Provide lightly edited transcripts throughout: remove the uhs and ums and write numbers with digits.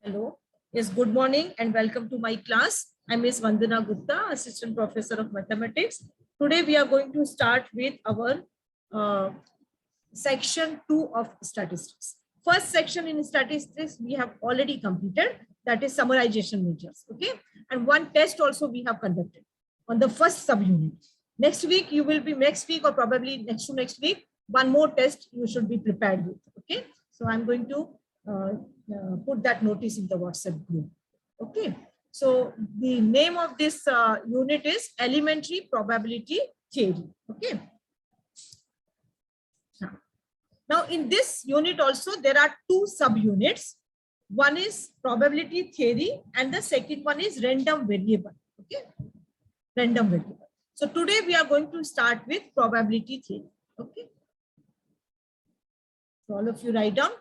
Hello. Yes, good morning and welcome to my class. I'm Ms. Vandana Gupta, Assistant Professor of Mathematics. Today we are going to start with our section 2 of statistics. First section in statistics we have already completed, that is summarization measures. Okay, and one test also we have conducted on the first subunit. Next week or probably next to next week, one more test you should be prepared with. Okay, so I'm going to put that notice in the WhatsApp group. Okay, so the name of this unit is elementary probability theory. Okay. Now in this unit also there are two subunits. One is probability theory and the second one is random variable. Okay, random variable. So today we are going to start with probability theory. Okay, so all of you write down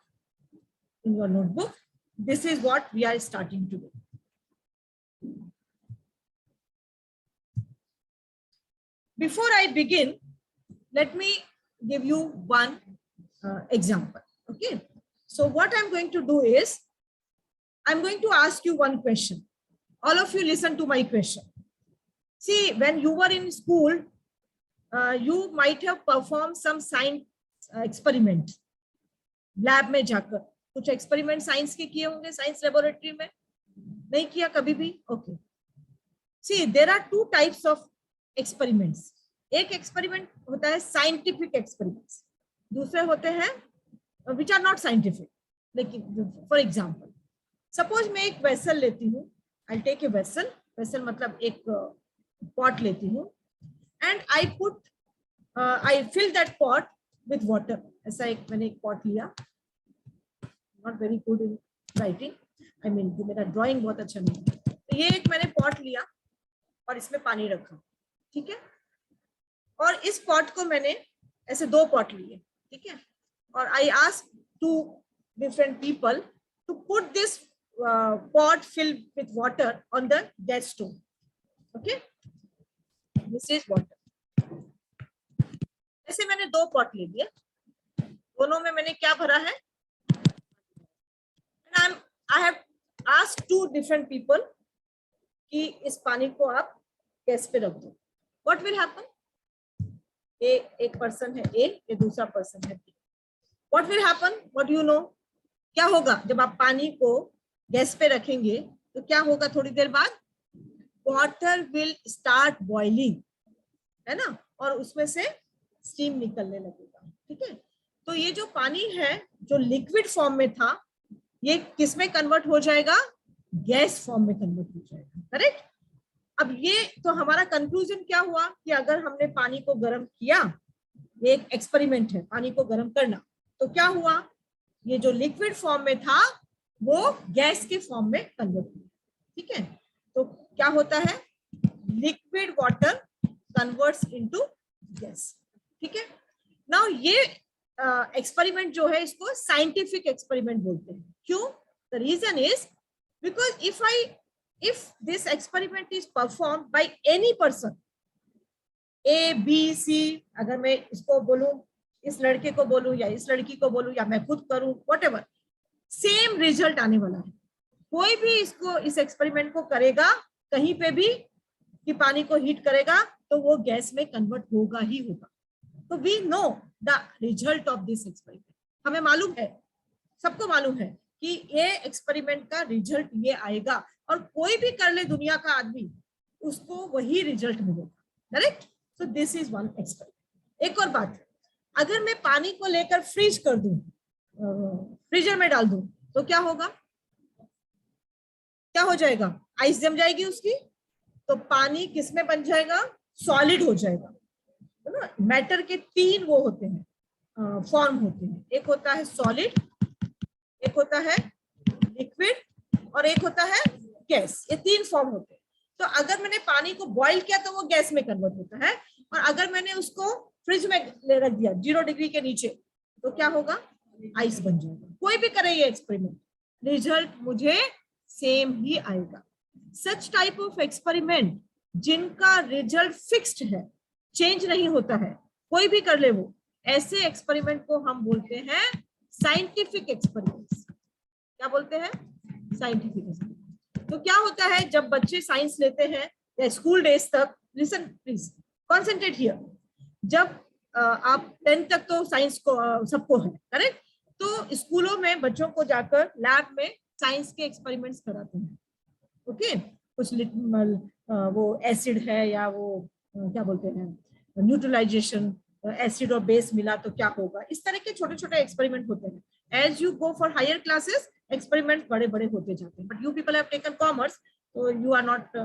in your notebook. This is what we are starting today. Before I begin, let me give you one example. Okay, so what I'm going to do is I'm going to ask you one question. All of you listen to my question. See, when you were in school, you might have performed some science experiment. Lab में जाकर कुछ experiment science के किए होंगे, science laboratory में नहीं किया कभी भी? Okay, see there are two types of experiments. एक एक्सपेरिमेंट होता है साइंटिफिक एक्सपेरिमेंट्स, दूसरे होते हैं विच आर नॉट साइंटिफिक. लेकिन फॉर एग्जांपल, सपोज मैं एक वेसल लेती हूँ, I take a vessel, vessel मतलब एक पॉट लेती हूँ, and I fill that pot with water. ऐसा एक मैंने एक पॉट लिया, not very good in writing, I mean मेरा ड्राइंग बहुत अच्छा नहीं है. तो ये एक मैंने पॉट लिया और इसमें पानी रखा, ठीक है, और इस पॉट को मैंने ऐसे दो पॉट लिए, ठीक है, और I ask two different people to put this pot filled with water on the gas stove. Okay, this is water. ऐसे मैंने दो पॉट ले लिए, दोनों में मैंने क्या भरा है, I have asked two different people कि इस पानी को आप गैस पे रख दो. What will happen? एक पर्सन है A, ये दूसरा पर्सन है B. What will happen? What do you know? क्या होगा जब आप पानी को गैस पे रखेंगे तो क्या होगा? थोड़ी देर बाद वाटर विल स्टार्ट बॉइलिंग, है ना, और उसमें से स्टीम निकलने लगेगा. ठीक है, तो ये जो पानी है जो लिक्विड फॉर्म में था, ये किस में कन्वर्ट हो जाएगा? गैस फॉर्म में कन्वर्ट हो जाएगा. करेक्ट. अब ये तो हमारा कंक्लूजन क्या हुआ कि अगर हमने पानी को गर्म किया, ये एक एक्सपेरिमेंट है पानी को गर्म करना, तो क्या हुआ? ये जो लिक्विड फॉर्म में था वो गैस के फॉर्म में कन्वर्ट हुआ. ठीक है, तो क्या होता है? Liquid water converts into gas. ठीक है, नाउ ये एक्सपेरिमेंट जो है इसको साइंटिफिक एक्सपेरिमेंट बोलते हैं. क्यों? The reason is because if this experiment is performed by any person, A, B, C, अगर मैं इसको बोलूं, इस लड़के को बोलूं या इस लड़की को बोलूं या मैं खुद करूं, whatever, सेम रिजल्ट आने वाला है. कोई भी इसको इस एक्सपेरिमेंट को करेगा कहीं पे भी कि पानी को हीट करेगा तो वो गैस में कन्वर्ट होगा ही होगा. तो we know the result of this experiment. हमें मालूम है, सबको मालूम है कि ये एक्सपेरिमेंट का रिजल्ट ये आएगा, और कोई भी कर ले दुनिया का आदमी, उसको वही रिजल्ट मिलेगा. Correct. So this is one experiment. एक और बात, अगर मैं पानी को लेकर फ्रीज कर दूं, फ्रीजर में डाल दूं, तो क्या होगा? क्या हो जाएगा? आइस जम जाएगी उसकी, तो पानी किस में बन जाएगा? सॉलिड हो जाएगा. है ना. मैटर के तीन वो होते हैं, फॉर्म होते हैं. एक होता है सॉलिड, एक होता है लिक्विड, और एक होता है गैस. ये तीन फॉर्म होते हैं. तो अगर मैंने पानी को बॉईल किया तो वो गैस में कन्वर्ट होता है, और अगर मैंने उसको फ्रिज में रख दिया 0 डिग्री के नीचे, तो क्या होगा? आइस बन जाएगा. कोई भी करे ये एक्सपेरिमेंट, रिजल्ट मुझे सेम ही आएगा. सच टाइप ऑफ एक्सपेरिमेंट जिनका रिजल्ट फिक्स्ड है, चेंज नहीं होता है, कोई भी कर ले वो, ऐसे एक्सपेरिमेंट को हम बोलते हैं साइंटिफिक एक्सपेरिमेंट्स. क्या बोलते हैं? Scientific experiment. तो क्या होता है जब बच्चे साइंस लेते हैं या स्कूल डेज तक, लिसन प्लीज कॉन्सेंट्रेट हियर, जब आप 10th तक तो साइंस को सबको है, करेक्ट? तो स्कूलों में बच्चों को जाकर लैब में साइंस के एक्सपेरिमेंट्स कराते हैं, ओके? कुछ वो एसिड है या वो क्या बोलते हैं, न्यूट्रलाइजेशन, एसिड और बेस मिला तो क्या होगा, इस तरह के छोटे छोटे एक्सपेरिमेंट होते हैं। As you go for higher classes experiment बड़े बड़े होते जाते हैं, but you people have taken commerce, तो यू आर नॉट,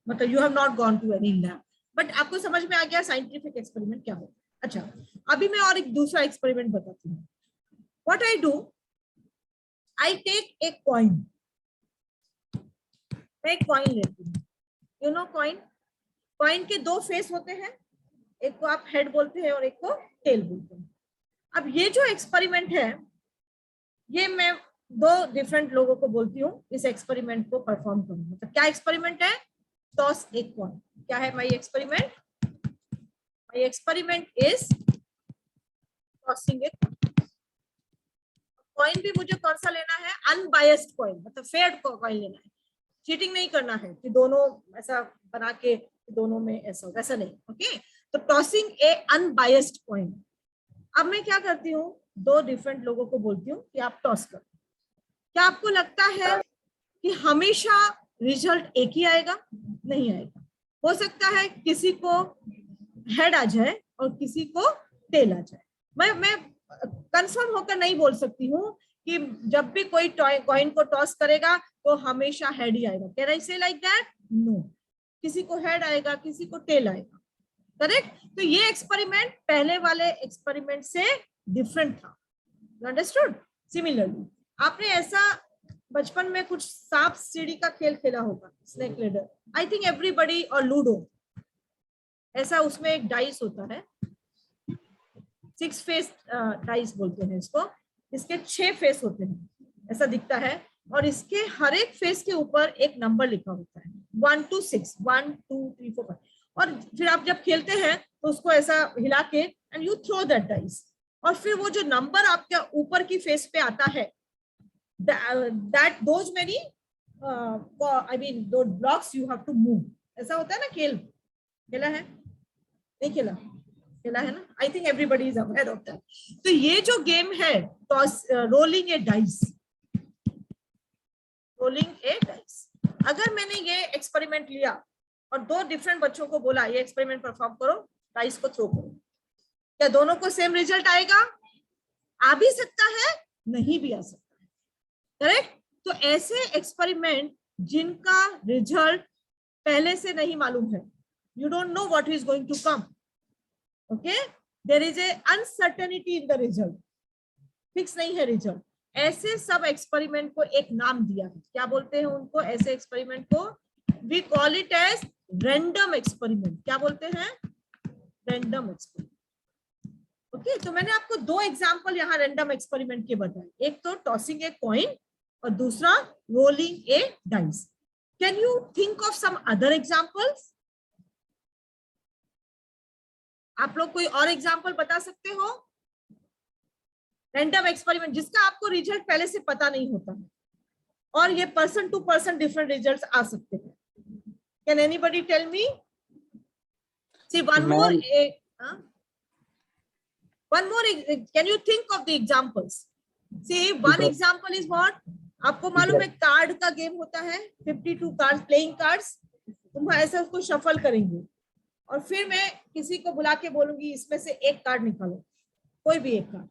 मतलब you have not gone to any lab, but आपको समझ में आ गया साइंटिफिक एक्सपेरिमेंट क्या होता है। अच्छा, अभी मैं और एक दूसरा एक्सपेरिमेंट बताती हूँ। What I do, I take a coin, मैं एक कॉइन लेती हूँ, यू नो कॉइन, कॉइन के दो फेस होते हैं, एक को आप हेड बोलते हैं और एक को टेल बोलते हैं। अब ये जो एक्सपेरिमेंट है, ये मैं दो डिफरेंट लोगों को बोलती हूँ इस एक्सपेरिमेंट को परफॉर्म करूँ। तो क्या एक्सपेरिमेंट है? Toss a coin. क्या है my experiment? My experiment is tossing a coin. भी मुझे कौन सा लेना है? अनबायस्ड कॉइन, मतलब फेयर कॉइन लेना है, चीटिंग नहीं करना है कि दोनों ऐसा बना के दोनों में ऐसा वैसा नहीं, ओके? तो टॉसिंग ए अनबायस्ड कॉइन। अब मैं क्या करती हूँ, दो डिफरेंट लोगों को बोलती हूँ कि आप टॉस करो। क्या आपको लगता है कि हमेशा रिजल्ट एक ही आएगा? नहीं आएगा। हो सकता है किसी को हेड आ जाए और किसी को टेल आ जाए। मैं कंफर्म होकर नहीं बोल सकती हूँ कि जब भी कोई कॉइन को टॉस करेगा तो हमेशा हेड ही आएगा। कैन आई से लाइक दैट? नो, किसी को हेड आएगा, किसी को टेल आएगा, करेक्ट? तो ये एक्सपेरिमेंट पहले वाले एक्सपेरिमेंट से डिफरेंट था, अंडरस्टूड? सिमिलरली आपने ऐसा बचपन में कुछ सांप सीढ़ी का खेल खेला होगा, snake ladder, I think everybody, और लूडो, ऐसा उसमें एक डाइस होता है, 6 फेस डाइस बोलते हैं इसको, इसके 6 फेस होते हैं, ऐसा दिखता है, और इसके हर एक फेस के ऊपर एक नंबर लिखा होता है, 1 to 6, 1 2 3 4 5, और फिर आप जब खेलते हैं तो उसको ऐसा हिला के and you throw that dice, और फिर वो जो नंबर आपके ऊपर की फेस पे आता है, that those many I mean those blocks you have to move, ऐसा होता है ना। खेल खेला है? नहीं खेला? खेला है ना? I think everybody is aware of that. तो ये जो गेम है toss, rolling a dice, rolling a dice, अगर मैंने ये एक्सपेरिमेंट लिया और दो डिफरेंट बच्चों को बोला ये एक्सपेरिमेंट परफॉर्म करो, डाइस को थ्रो करो, क्या दोनों को सेम रिजल्ट आएगा? आ भी सकता है, नहीं भी आ सकता है, करेक्ट? तो ऐसे एक्सपेरिमेंट जिनका रिजल्ट पहले से नहीं मालूम है, you don't know what is going to come, okay, there is a uncertainty in the result, fix नहीं है रिजल्ट, ऐसे सब एक्सपेरिमेंट को एक नाम दिया है, क्या बोलते हैं उनको? ऐसे एक्सपेरिमेंट को we call it as random experiment। क्या बोलते हैं? Random experiment, okay? तो मैंने आपको दो एग्जांपल यहाँ रैंडम एक्सपेरिमेंट के बताए, एक तो टॉसिंग ए कॉइन और दूसरा rolling a dice. Can you think of some other examples? आप लोग कोई और एग्जांपल बता सकते हो रैंडम एक्सपेरिमेंट जिसका आपको रिजल्ट पहले से पता नहीं होता है और ये person to person different results आ सकते हैं? Can anybody tell me? See one more, one more, can you think of the examples? See, one example is what? आपको मालूम है कार्ड का गेम होता है, 52 कार्ड्स, प्लेइंग कार्ड्स, तुम ऐसे उसको शफल करेंगे और फिर मैं किसी को बुला के बोलूंगी इसमें से एक कार्ड निकालो, कोई भी एक कार्ड,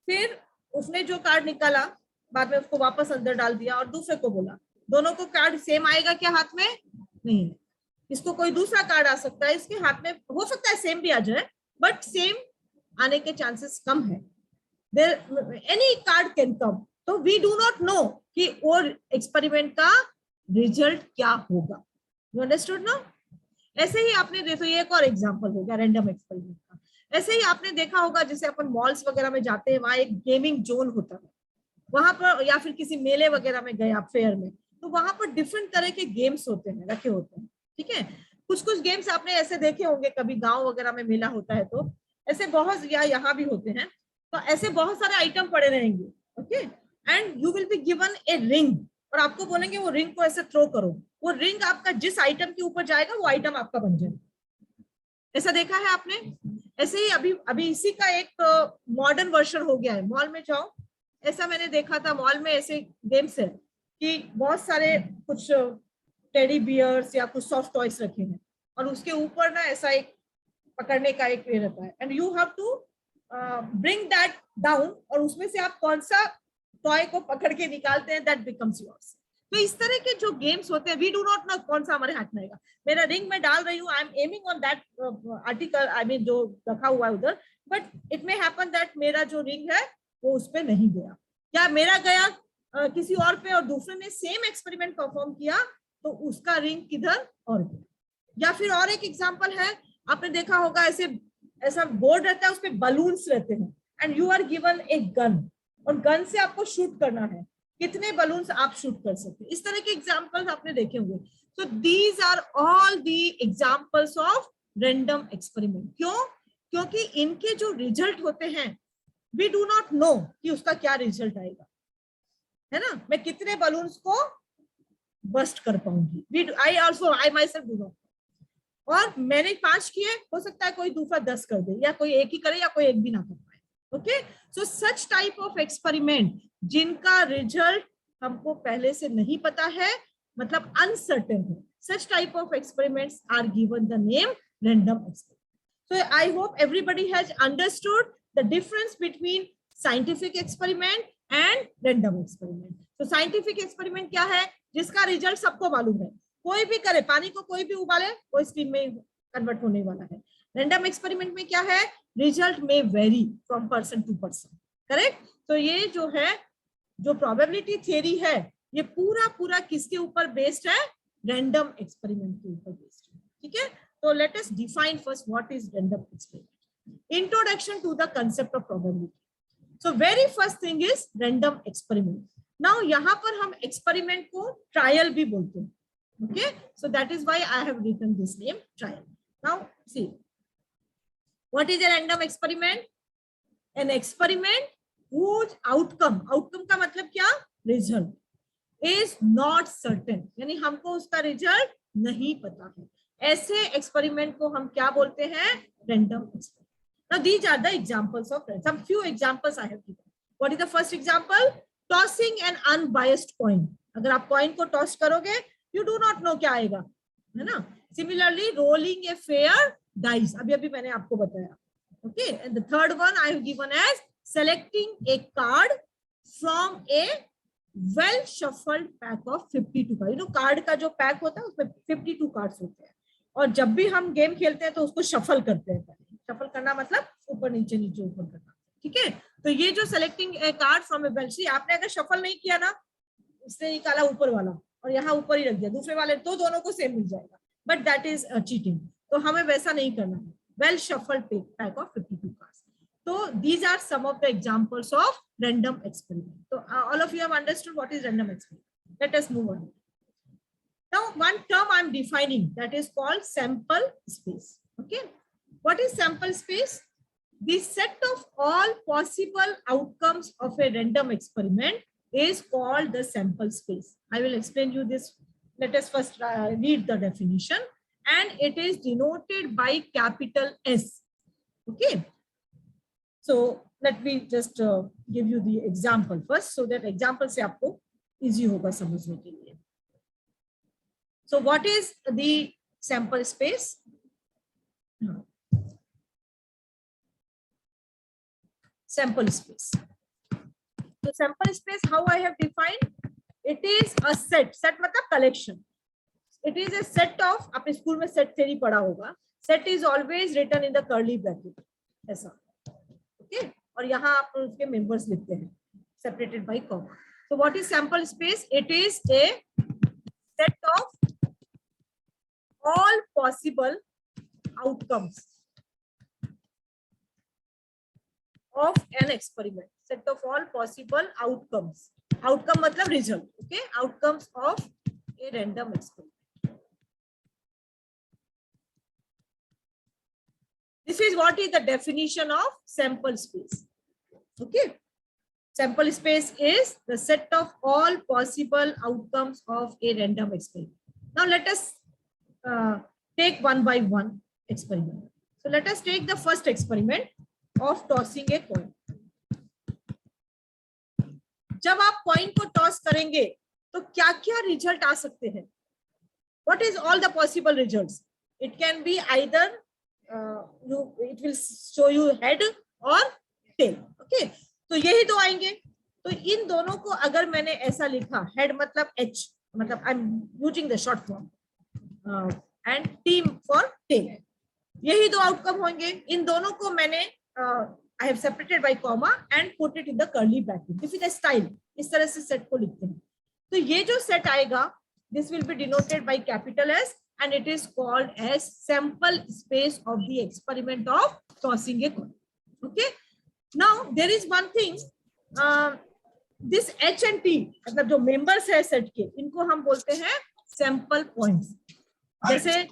फिर उसने जो कार्ड निकाला बाद में उसको वापस अंदर डाल दिया और दूसरे को बोला, दोनों को कार्ड सेम आएगा क्या हाथ में? नहीं, इसको कोई दूसरा कार्ड आ सकता है, इसके हाथ में हो सकता है सेम भी आ जाए, बट सेम आने के चांसेस कम है, एनी कार्ड कैन कम। तो वी डू नॉट नो कि और एक्सपेरिमेंट का रिजल्ट क्या होगा, यू अंडरस्टूड ना? ऐसे ही आपने देखो, ये एक और एग्जांपल हो गया रैंडम एक्सपेरिमेंट का। ऐसे ही आपने देखा होगा जैसे अपन मॉल्स वगैरह में जाते हैं, वहां एक गेमिंग जोन होता है, वहां पर, या फिर किसी मेले वगैरह में गए आप फेयर में, तो वहां पर डिफरेंट तरह के गेम्स होते हैं, रखे होते हैं, ठीक है? कुछ कुछ गेम्स आपने ऐसे देखे होंगे, कभी गांव वगैरह में मेला होता है तो ऐसे बहुत, या यहाँ भी होते हैं, तो ऐसे बहुत सारे आइटम पड़े रहेंगे, okay? And you will be given a ring, और आपको बोलेंगे वो रिंग को ऐसे थ्रो करो, वो रिंग आपका जिस आइटम के ऊपर जाएगा वो आइटम आपका बन जाएगा। ऐसा देखा है आपने? ऐसे ही अभी अभी इसी का एक मॉडर्न वर्जन हो गया है। मॉल में जाओ, ऐसा मैंने देखा था मॉल में, ऐसे गेम्स है कि बहुत सारे कुछ टेडी बियर्स या कुछ सॉफ्ट टॉयज रखे हैं और उसके ऊपर ना ऐसा एक पकड़ने का एक रहता है and you have to bring that down, और उसमें से आप कौन सा टॉय को पकड़ के निकालते हैं, दैट बिकम्स योर्स। तो इस तरह के जो गेम्स होते हैं, वी डू नॉट नो कौन सा हमारे हाथ में आएगा। मेरा रिंग में डाल रही हूँ, I am aiming on that article, I mean जो रखा हुआ है उधर, but it may happen that मेरा जो रिंग है वो उस पर नहीं गया, या मेरा गया किसी और पे, और दूसरे ने सेम एक्सपेरिमेंट परफॉर्म किया तो उसका रिंग किधर और गया। या फिर और एक एग्जांपल है, आपने देखा होगा ऐसे ऐसा बोर्ड रहता है, उस पे बलून्स रहते हैं and you are given a gun, और गन से आपको शूट करना है, कितने बलून्स आप शूट कर सकते हैं। इस तरह के एग्जांपल्स आपने देखे होंगे। So these are all the examples of random experiment. क्यों? क्योंकि इनके जो रिजल्ट होते हैं वी डू नॉट नो कि उसका क्या रिजल्ट आएगा, है ना। मैं कितने बलून्स को बस्ट कर पाऊंगी, आई माई सेल्फ डू नॉट। और मैंने 5 किए, हो सकता है कोई दूसरा 10 कर दे, या कोई एक ही करे, या कोई एक भी ना कर पाए। Okay, so such type of experiment जिनका रिजल्ट हमको पहले से नहीं पता है, मतलब अनसर्टेन है, such type of experiments are given the name random experiment. So I hope everybody has understood the difference between scientific experiment and random experiment. So scientific experiment क्या है? जिसका रिजल्ट सबको मालूम है, कोई भी करे, पानी को कोई भी उबाले वो स्टीम में कन्वर्ट होने वाला है। रैंडम एक्सपेरिमेंट में क्या है? रिजल्ट में vary from person to person, correct. तो ये जो है, जो प्रोबेबिलिटी थियरी है, ये पूरा पूरा किसके ऊपर बेस्ड है? रैंडम एक्सपेरिमेंट के ऊपर बेस्ड है, ठीक है। तो let us define first what is random experiment. Introduction to the concept of probability. So very first thing is random experiment. Now यहाँ पर हम एक्सपेरिमेंट को ट्रायल भी बोलते हैं, okay, so that is why I have written this name trial. Now see, what is a random experiment? An experiment whose outcome का मतलब क्या? Result is not certain, यानी हमको उसका रिजल्ट नहीं पता है, ऐसे एक्सपेरिमेंट को हम क्या बोलते हैं? Random experiment. Now these are the examples of some few examples I have given. What is the first example? Tossing an unbiased coin. अगर आप कॉइन को टॉस करोगे, you do not know क्या आएगा, है ना। Similarly, rolling a fair dice, अभी अभी मैंने आपको बताया, okay. And the third one I have given as selecting a card from a well shuffled pack of 52 cards. You know, card का जो पैक होता है उसमें 52 कार्ड्स होते हैं, और जब भी हम गेम खेलते हैं तो उसको शफल करते हैं। शफल करना मतलब ऊपर नीचे नीचे ऊपर करना, ठीक है। तो ये जो selecting a card from a bell, आपने अगर शफल नहीं किया ना, इसने निकाला ऊपर वाला और यहाँ ऊपर ही रख दिया दूसरे वाले, तो दोनों को सेम मिल जाएगा, बट दैट इज चीटिंग। तो हमें वैसा नहीं करना है। Well shuffled pack of 52 cards. So these are some of the examples of random experiment. So all of you have understood what is random experiment. Let us move on. Now one term I am defining, that is called sample space. Okay, what is sample space? The set of all possible outcomes of a random experiment is called the sample space. I will explain you this. Let us first read the definition, and it is denoted by capital S. Okay. So let me just give you the example first, so that example से आपको easy होगा समझने के लिए. So what is the sample space? Sample space. So sample space, how I have defined? It is a set. Set मतलब collection. It is a set of, आपने school में set theory पढ़ा होगा. Set is always written in the curly bracket. ऐसा. Okay. और यहाँ आप उसके members लिखते हैं, separated by comma. So what is sample space? It is a set of all possible outcomes of an experiment. Set of all possible outcomes. Outcome मतलब result. Okay. Outcomes of a random experiment. This is what is the definition of sample space. Okay. sample space is the set of all possible outcomes of a random experiment. Now let us take one by one experiment. So let us take the first experiment of tossing a coin. जब आप coin को toss करेंगे तो क्या क्या result आ सकते हैं? What is all the possible results? It can be either it will show you head or tail. Okay, तो यही दो आएंगे. तो इन दोनों को अगर मैंने ऐसा लिखा, हेड मतलब H, मतलब I am using the short form, and T for tail, यही दो आउटकम होंगे. इन दोनों को मैंने I have separated by comma and put it in the curly bracket. This is a style, इस तरह से सेट को लिखते हैं. तो ये जो सेट आएगा, this will be denoted by capital S and it is called as sample space of the experiment of tossing a coin. Okay, now there is one thing, this H and T, मतलब जो members है set के, इनको हम बोलते हैं sample points. जैसे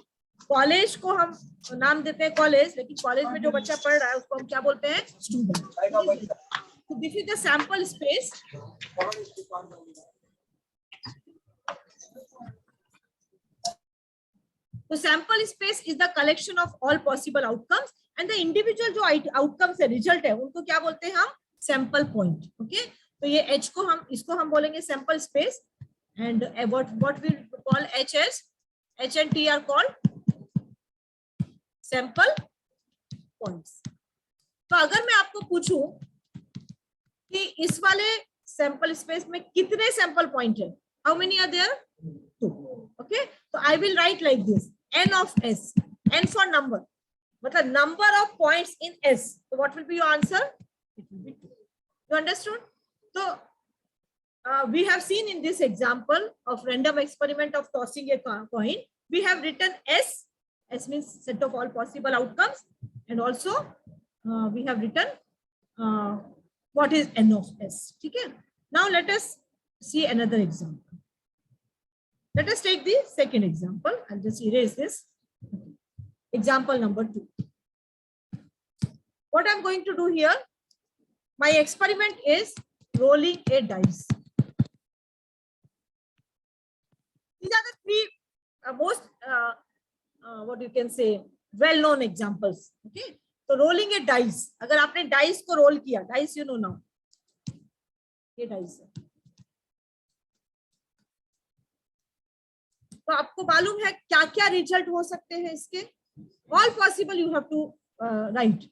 college को हम नाम देते हैं कॉलेज, लेकिन कॉलेज में जो बच्चा पढ़ रहा है उसको हम क्या बोलते हैं? स्टूडेंट. तो this is the sample space. तो sample space is the collection of all possible outcomes and the individual जो आउटकम्स है, रिजल्ट है, उनको क्या बोलते हैं हम? Sample point. ओके, तो ये H को हम, इसको हम बोलेंगे sample space. And what we call H as H and T are called sample points. तो अगर मैं आपको पूछूं कि इस वाले सैंपल स्पेस में कितने सैंपल पॉइंट है, how many are there? 2. Okay, तो I will write like this, n of S, n for number, मतलब number of points in S. So what will be your answer? It will be 2. You understood? So we have seen in this example of random experiment of tossing a coin, we have written S. S means set of all possible outcomes, and also we have written what is n of S. Okay. Now let us see another example. Let us take the second example. I'll just erase this. Example number 2. What I'm going to do here, my experiment is rolling a dice. These are the three most, what you can say, well-known examples. Okay. So rolling a dice. अगर आपने dice को roll किया, dice you know now. ये dice है. तो आपको मालूम है क्या क्या रिजल्ट हो सकते हैं इसके? All possible you have to write.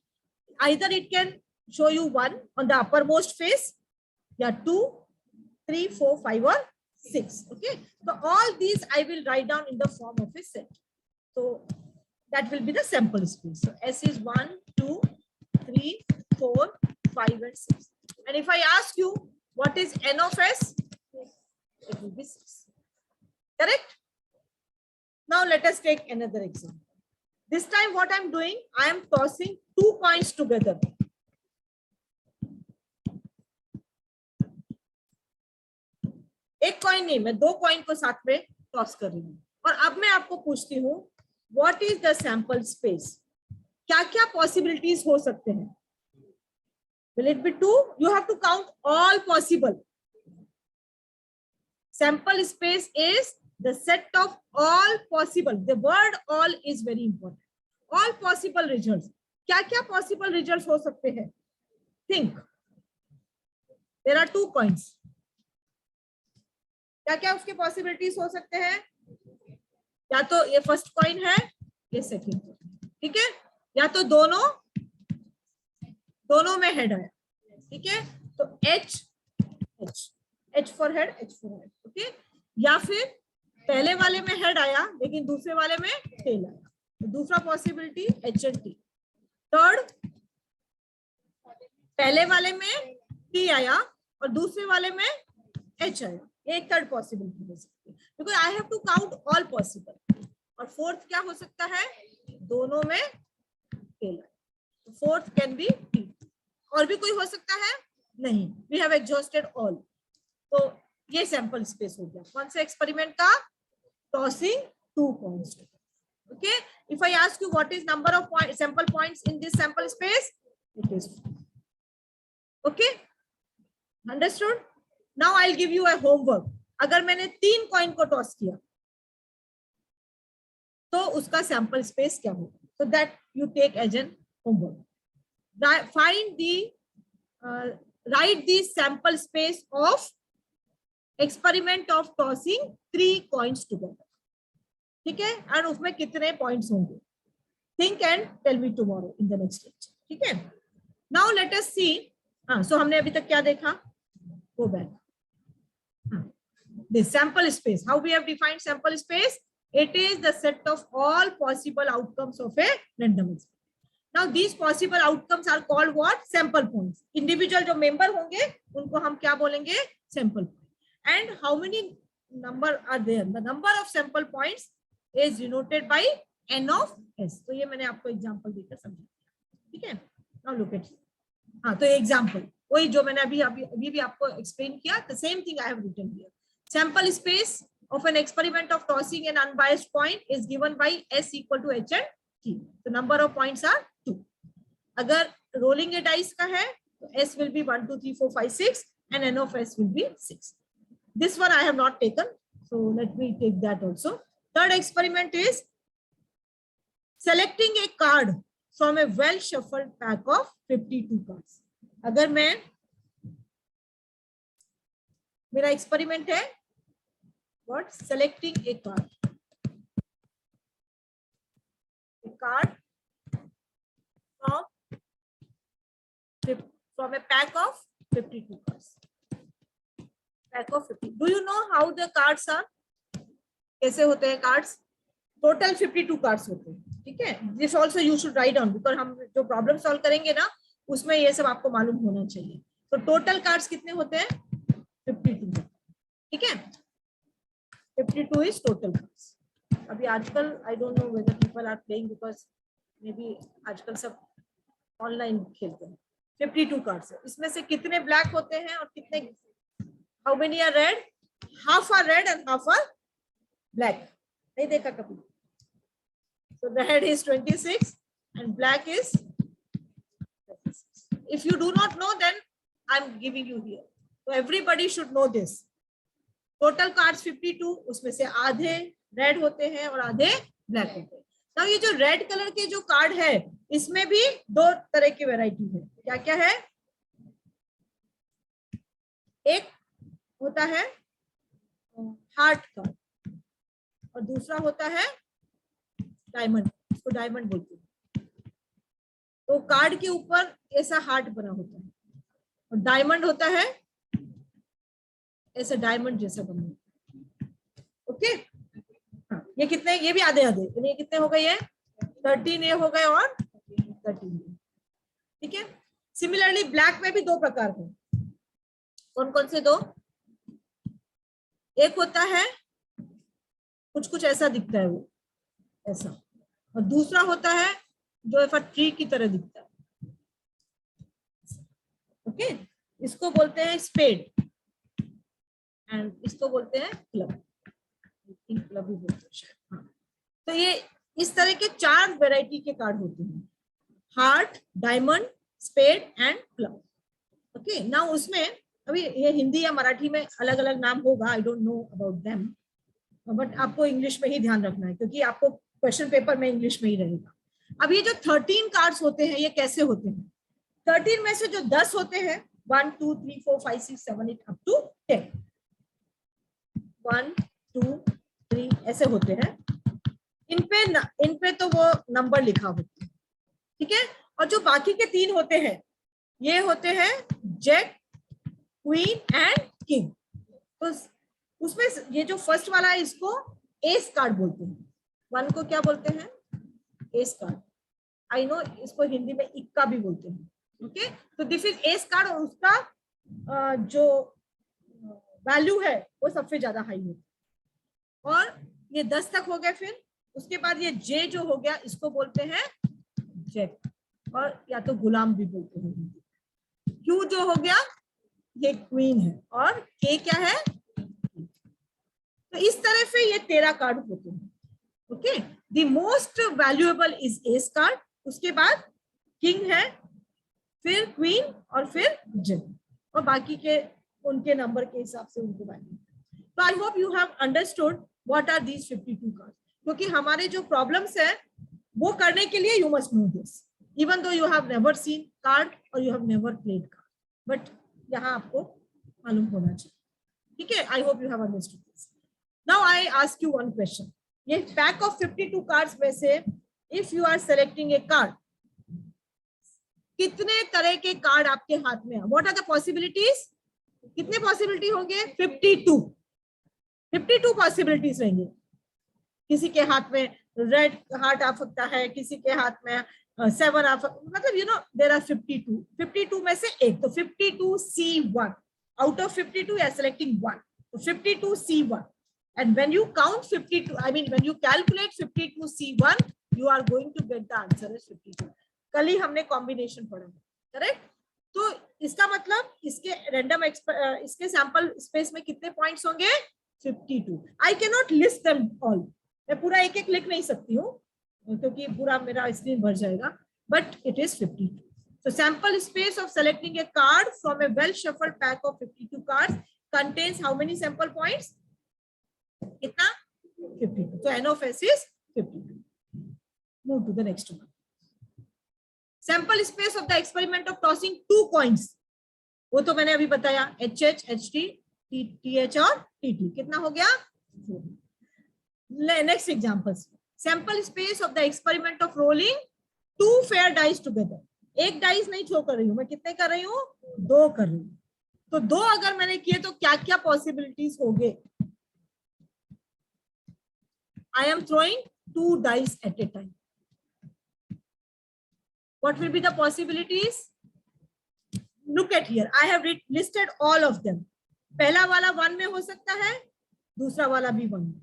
Either it can show you 1 on the uppermost face, या 2, 3, 4, 5 और 6. ओके, तो all these I will write down in the form of a set. तो that will be the sample space. So S is 1, 2, 3, 4, 5 and 6. And if I ask you what is n of S, it will be 6. Correct? Now let us take another example. This time what I'm doing, I am tossing 2 coins together. एक coin नहीं, मैं 2 coin को साथ में toss कर रही हूँ. और अब मैं आपको पूछती हूँ, what is the sample space? क्या क्या पॉसिबिलिटीज हो सकते हैं? Will it be 2? You have to count all possible. Sample space is the set of all possible. The word all is very important. All possible results. क्या क्या possible results हो सकते हैं? Think. There are 2 coins. क्या क्या उसके possibilities हो सकते हैं? या तो ये फर्स्ट कॉइन है, ये सेकंड, ठीक है, या तो दोनों में हेड है. ठीक है, तो H for head, H for head. Okay, या फिर पहले वाले में हेड आया लेकिन दूसरे वाले में टेल आया. तो दूसरा possibility H and T. Third, पहले वाले में T आया और दूसरे वाले में H आया. एक थर्ड पॉसिबिलिटी हो सकती है, because I have to count all possible. और फोर्थ क्या हो सकता है? दोनों में टेल आया. Fourth can be T. और भी कोई हो सकता है? नहीं. We have exhausted all. तो ये सैंपल स्पेस हो गया कौन से एक्सपेरिमेंट का? Tossing 2 coins. Okay, if I ask you what is number of sample points in this sample space, it is 4. Okay, understood? Now I will give you a homework. अगर मैंने 3 coin को toss किया तो उसका sample space क्या होगा? So that you take as an homework. Write the sample space of experiment of tossing 3 coins together. ठीक है? और उसमें कितने पॉइंट्स होंगे? Think and tell me tomorrow in the next lecture. ठीक है? Now let us see. So हमने अभी तक क्या देखा? Go back. The sample space. How we have defined sample space? It is the set of all possible outcomes of a random experiment. Now these possible outcomes are called what? Sample points. Individual जो member होंगे उनको हम क्या बोलेंगे? Sample point. And how many number are there? The number of sample points is denoted by n of s. तो ये मैंने आपको एग्जांपल देकर समझाया. ठीक है? Now look at it. हाँ, तो एग्जांपल वही जो मैंने अभी भी आपको एक्सप्लेन किया. The same thing I have written here. Sample space of an experiment of tossing an unbiased coin is given by s equal to h and t. The number of points are 2. अगर rolling a dice का है तो s will be 1 2 3 4 5 6 and n of s will be 6. This one I have not taken, so let me take that also. Third experiment is selecting a card from a well shuffled pack of 52 cards. अगर मैं मेरा experiment है what? Selecting a card. A card from a pack of 52 cards. Pack of 50. Do you know how the cards are? कैसे होते हैं cards? Total 52 cards होते हैं. ठीक है? This also you should write down because हम जो problem solve करेंगे ना उसमें ये सब आपको मालूम होना चाहिए. तो total cards कितने होते हैं? 52. ठीक है? 52 is total cards. अभी आजकल I don't know whether people are playing because maybe आजकल सब ऑनलाइन खेलते हैं. 52 cards है. इसमें से कितने black होते हैं और कितने how many are red? Half are red and half are black. नहीं देखा कभी. So the red is 26 and black is 36. If you do not know, then I'm giving you here. So everybody should know this. Total cards 52, उसमें से आधे red होते हैं और आधे ब्लैक होते हैं. तो ये जो रेड कलर के जो कार्ड है इसमें भी 2 तरह की वैरायटी है. क्या क्या है? एक होता है हार्ट कार्ड और दूसरा होता है डायमंड. इसको डायमंड बोलते हैं. तो कार्ड के ऊपर ऐसा हार्ट बना होता है और डायमंड होता है ऐसा डायमंड जैसा बना. ओके? हाँ, ये कितने? ये भी आधे आधे. ये कितने हो गए? ये 13 ये हो गए और 13. ठीक है? सिमिलरली ब्लैक में भी 2 प्रकार हैं. कौन कौन से 2? एक होता है कुछ ऐसा दिखता है वो ऐसा, और दूसरा होता है जो ऐसा ट्री की तरह दिखता है. ओके? इसको बोलते हैं स्पेड एंड इसको बोलते हैं क्लब. क्लब ही बोलते हैं. हाँ. तो ये इस तरह के 4 वैरायटी के कार्ड होते हैं. Heart, diamond, spade and club. Okay? Now उसमें अभी ये हिंदी या मराठी में अलग अलग नाम होगा. I don't know about them, but आपको इंग्लिश में ही ध्यान रखना है क्योंकि आपको क्वेश्चन पेपर में इंग्लिश में ही रहेगा. अब ये जो 13 कार्ड्स होते हैं ये कैसे होते हैं? 13 में से जो 10 होते हैं 1 2 3 4 5 6 7 8 अप टू 10. 1 2 3 ऐसे होते हैं. इन पे तो वो नंबर लिखा होता है. ठीक है? और जो बाकी के 3 होते हैं ये होते हैं जैक, क्वीन एंड किंग. तो उसमें ये जो फर्स्ट वाला है इसको एस कार्ड बोलते हैं. 1 को क्या बोलते हैं? S card. आई नो इसको हिंदी में इक्का भी बोलते हैं. ओके? तो दिस इज एस कार्ड और उसका जो वैल्यू है वो सबसे ज्यादा हाई है. और ये 10 तक हो गए. फिर उसके बाद ये जे जो हो गया इसको बोलते हैं जैक और या तो गुलाम भी बोलते हैं. क्यू जो हो गया ये क्वीन है और के क्या है? तो इस तरह से ये 13 कार्ड होते हैं. Okay? The most valuable is S card. उसके बाद किंग है, फिर क्वीन और फिर जैक और बाकी के उनके नंबर के हिसाब से उनको वैल्यू। तो I hope you have understood what are these 52 card, क्योंकि हमारे जो प्रॉब्लम्स है वो करने के लिए you must know this, even though you have never seen card और you have never played card, but यहाँ आपको मालूम होना चाहिए, ठीक है। I hope you have understood this. Now I ask you one question, ये पैक ऑफ 52 कार्ड्स में से if you are selecting a card, कितने तरह के कार्ड आपके हाथ में है? What are the possibilities? कितने पॉसिबिलिटी होंगे? 52 पॉसिबिलिटीज रहेंगे। किसी के हाथ में रेड हार्ट आ सकता है, किसी के हाथ में 7 आ सकता, मतलब यू नो देयर आर 52 में से एक, तो 52C1 out of 52 you are selecting 1, so 52C1, and when you count 52, I mean when you calculate 52C1 you are going to get the answer as 52। कल ही हमने कॉम्बिनेशन पढ़ा, correct. तो इसका मतलब इसके रैंडम इसके सैंपल स्पेस में कितने पॉइंट्स होंगे? 52। I can not list them all, मैं पूरा एक एक लिख नहीं सकती हूँ क्योंकि पूरा मेरा स्क्रीन भर जाएगा, but it is 52। So sample space of selecting a card from a well shuffled pack of 52 cards contains how many sample points? कितना? 52. So N of S is 52. Move to the next one. Sample space of the experiment of tossing 2 coins. वो तो मैंने अभी बताया, HH, HT, TH और TT. कितना हो गया? 4. Next examples. Sample space of the experiment of rolling 2 fair dice together. एक डाइस नहीं थ्रो कर रही हूँ मैं, कितने कर रही हूँ? 2 कर रही हूँ। तो 2 अगर मैंने किए तो क्या क्या पॉसिबिलिटीज होंगे? I am throwing 2 dice at a time. What will be the possibilities? Look at here, I have listed all of them. पहला वाला 1 में हो सकता है, दूसरा वाला भी 1 में।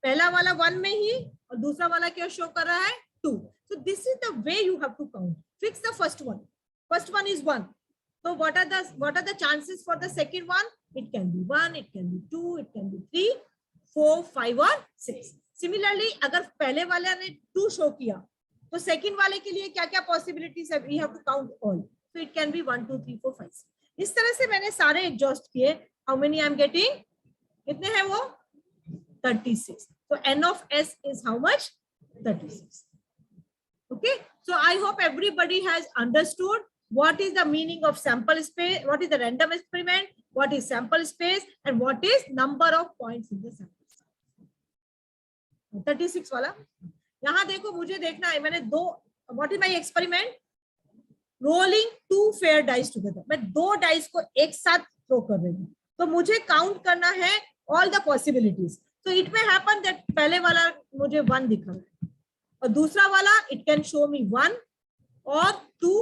पहला वाला 1 में ही और दूसरा वाला क्या शो कर रहा है? 2. So this is the way you have to count. Fix the first one. First one is 1. So what are the chances for the second one? It can be 1, it can be 2, it can be 3, 4, 5 और 6. Similarly, अगर पहले वाले ने 2 show किया तो second वाले के लिए क्या क्या पॉसिबिलिटीज है? We have to count all. So it can be 1, 2, 3, 4, 5. इस तरह से मैंने सारे एग्जॉस्ट किए। How many I am getting? कितने हैं वो? 36. So N of S is how much? 36. Okay, so I hope everybody has understood what is the meaning of sample space, what is the random experiment, what is sample space, and what is number of points in the sample space. 36 वाला यहाँ देखो, मुझे देखना है, मैंने 2, what is my experiment? Rolling 2 fair dice together. मैं 2 dice को एक साथ थ्रो कर रही हूँ, तो मुझे काउंट करना है all the possibilities. So it may happen that पहले वाला मुझे 1 दिखा रहा है और दूसरा वाला इट कैन शो मी 1 और 2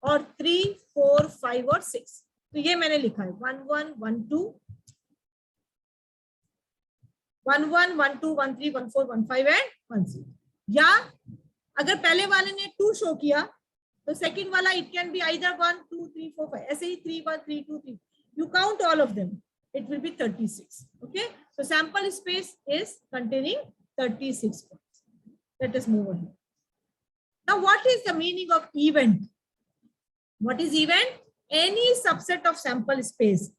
और 3, 4, 5 और 6. तो ये मैंने लिखा है 1, 1, 1, 2, 1, 1, 1, 2, 1, 3, 1, 4, 1, 5 एंड 1, 6. या अगर पहले वाले ने 2 शो किया तो सेकंड वाला इट कैन बी आइदर 1, 2, 3, 4, 5, ऐसे ही 3, 1, 3, 2, 3. You count all of them. It will be 36. Okay. So sample space is containing 36 points. Let us move on. Now, what is the meaning of event? What is event? Any subset of sample space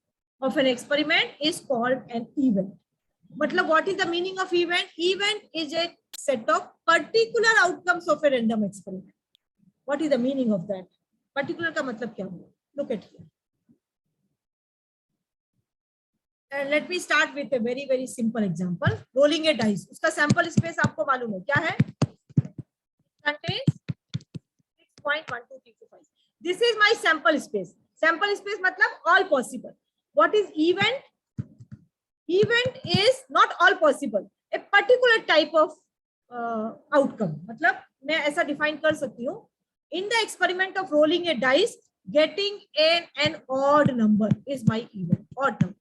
of an experiment is called an event. मतलब what is the meaning of event? Event is a set of particular outcomes of a random experiment. What is the meaning of that? Particular का मतलब क्या हुआ? Look at here. And let me start with a very very simple example. Rolling a dice. उसका sample space आपको मालूम है क्या है? Contains 6.1234. This is my sample space. Sample space मतलब all possible. What is event? Event is not all possible. A particular type of outcome. मतलब मैं ऐसा define कर सकती हूँ. In the experiment of rolling a dice, getting an odd number is my event. Odd number.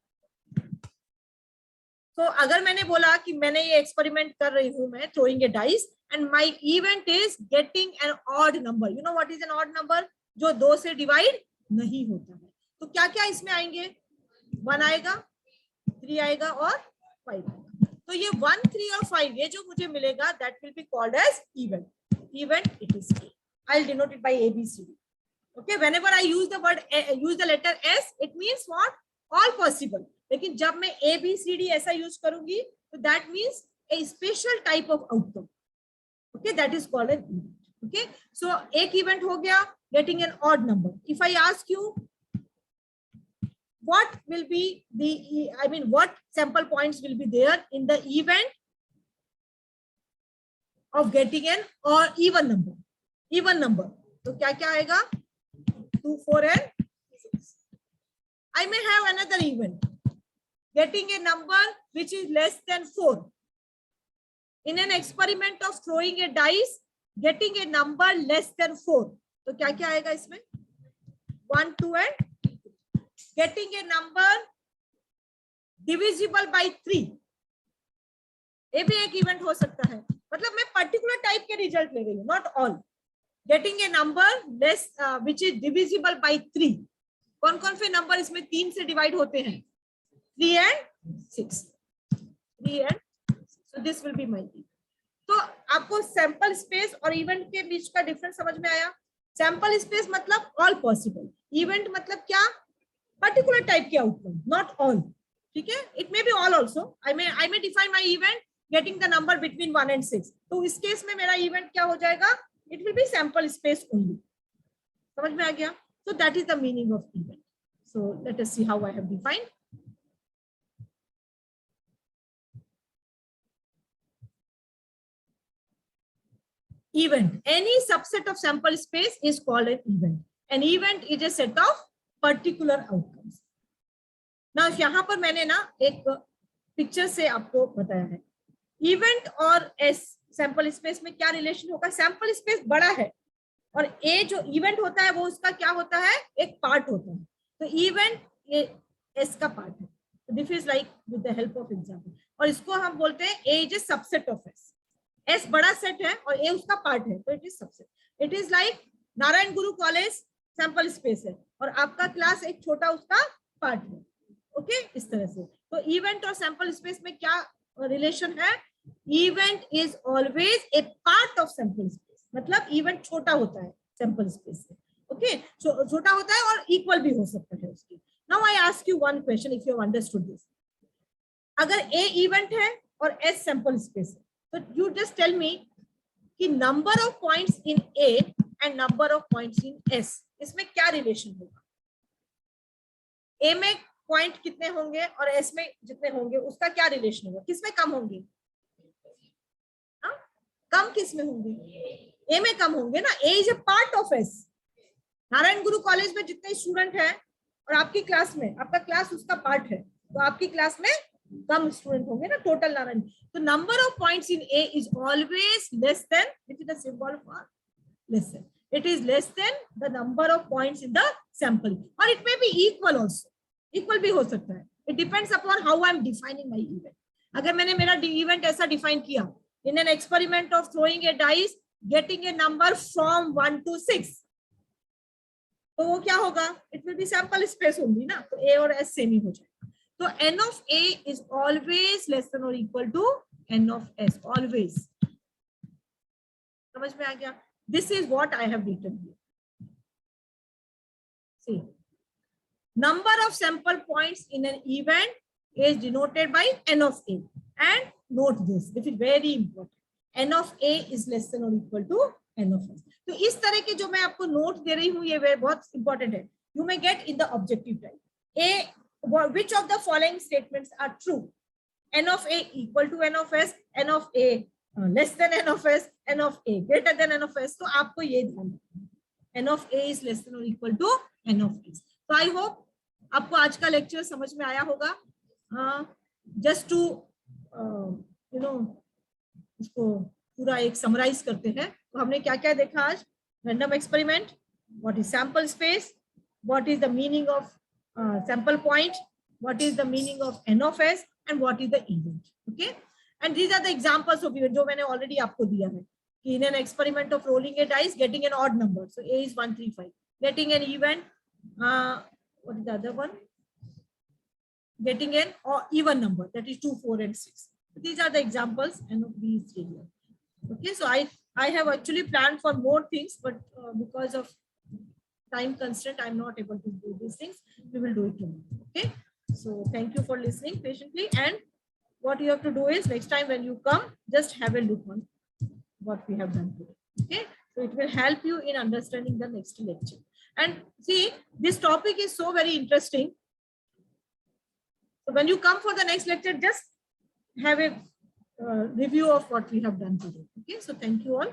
तो अगर मैंने बोला कि मैंने ये एक्सपेरिमेंट कर रही हूं मैं throwing A dice and my event is getting an odd number, you know what is an odd number? जो 2 से डिवाइड नहीं होता है। तो क्या क्या इसमें आएंगे? 1 आएगा, 3 आएगा और 5 आएगा। तो ये 1, 3 और 5 ये जो मुझे मिलेगा that will be called as event. Event it is I will denote it by ABCD. Okay, whenever I use the word use the letter S, it means what? All possible. लेकिन जब मैं A B C D ऐसा use करूंगी तो that means a special type of outcome. Okay, that is called an event. Okay, so एक event हो गया getting an odd number. If I ask you what will be the, I mean what sample points will be there in the event of getting an or even number. Even number. तो क्या क्या आएगा? 2, 4 and 6. I may have another event. Getting a number which is less than 4. In an experiment of throwing a dice, getting a number less than 4. तो क्या क्या आएगा इसमें? 1, 2 and getting a number divisible by 3. ये भी एक event हो सकता है. मतलब मैं पर्टिकुलर टाइप के रिजल्ट ले रही हूँ, not all. Getting a number less which is divisible by 3. कौन कौन से नंबर इसमें 3 से डिवाइड होते हैं? 3 and 6. 3 and 6. So this will be my event. तो आपको सैंपल स्पेस और इवेंट के बीच का डिफरेंस समझ में आया? सैंपल स्पेस मतलब ऑल पॉसिबल. इवेंट मतलब क्या? पर्टिकुलर टाइप के आउटकम, नॉट ऑल. ठीक है, it may be all also. I may define my event getting the number between 1 and 6. तो इस केस में मेरा इवेंट क्या हो जाएगा? It will be sample space only. समझ में आ गया? So that is the meaning of event. So let us see how I have defined. Event. Any subset of sample space is called an event. An event is a set of particular outcomes. Now यहाँ पर मैंने ना एक picture से आपको बताया है. Event और S सैंपल स्पेस में क्या रिलेशन होगा? सैंपल स्पेस बड़ा है और ए जो इवेंट होता है वो उसका क्या होता है? एक पार्ट होता है. तो इवेंट एस का पार्ट है. This is like with the help of example. और इसको हम बोलते हैं A is a subset of S. S बड़ा सेट है और ए उसका पार्ट है, तो it is subset. It is like Narayan Guru college sample space है और आपका क्लास एक छोटा उसका पार्ट है. ओके, इस तरह से. तो इवेंट और सैंपल स्पेस में क्या रिलेशन है? Event is always a part of sample space. मतलब event छोटा होता है sample space से. Okay, so छोटा होता है और equal भी हो सकता है उसकी. Now I ask you one question if you have understood this. अगर A event है और S sample space है, तो you just tell me कि number of points in A and number of points in S, इसमें क्या relation होगा? A में पॉइंट कितने होंगे और S में जितने होंगे उसका क्या रिलेशन होगा? किसमें कम होंगे? कम किस में होंगे? ए में कम होंगे ना. A is a part of S. Narayan Guru college में जितने स्टूडेंट हैं और आपकी क्लास में, आपका क्लास उसका पार्ट है, तो आपकी क्लास में कम स्टूडेंट होंगे ना टोटल नारायण. तो number of points in A is always less than, it is the symbol for less than, it is less than the number of points in the sample. और it may be equal also. Equal भी हो सकता है. It depends upon how I am defining my event. अगर मैंने मेरा event ऐसा define किया, in an experiment of throwing a dice getting a number from 1 to 6, तो वो क्या होगा? it will be sample space only ना. तो A और S सेम ही हो जाएगा. तो n of A is always less than or equal to n of S, always. समझ में आ गया? This is what I have written here. See, number of sample points in an event is denoted by n of A. And note this is very important. n of A is less than or equal to n of S. तो इस तरह के जो मैं आपको note दे रही हूँ ये बहुत इंपॉर्टेंट है. You may get in the objective type. A, which of the following statements are true? n of A equal to n of S, n of A less than n of S, n of A greater than n of S. तो आपको ये ध्यान रखना. n of A is less than or equal to n of S. तो I hope आपको आज का lecture समझ में आया होगा. Just to इसको पूरा एक समराइज करते हैं. तो हमने क्या क्या देखा आज? Random experiment, what is sample space, what is the meaning of sample point, what is the meaning of N of S and what is the event. Okay, and these are the examples of event जो मैंने already आपको दिया है. कि in an experiment of rolling a dice getting an odd number, so A is 135, getting an event, what is the other one, getting an or even number, that is 2, 4 and 6. So these are the examples and of these areas. Okay, so I have actually planned for more things, but because of time constraint, I'm not able to do these things. We will do it tomorrow. Okay. So thank you for listening patiently. And what you have to do is next time when you come, just have a look on what we have done today. Okay. So it will help you in understanding the next lecture. And see, this topic is so very interesting. So when you come for the next lecture, just have a review of what we have done today. Okay. So thank you all.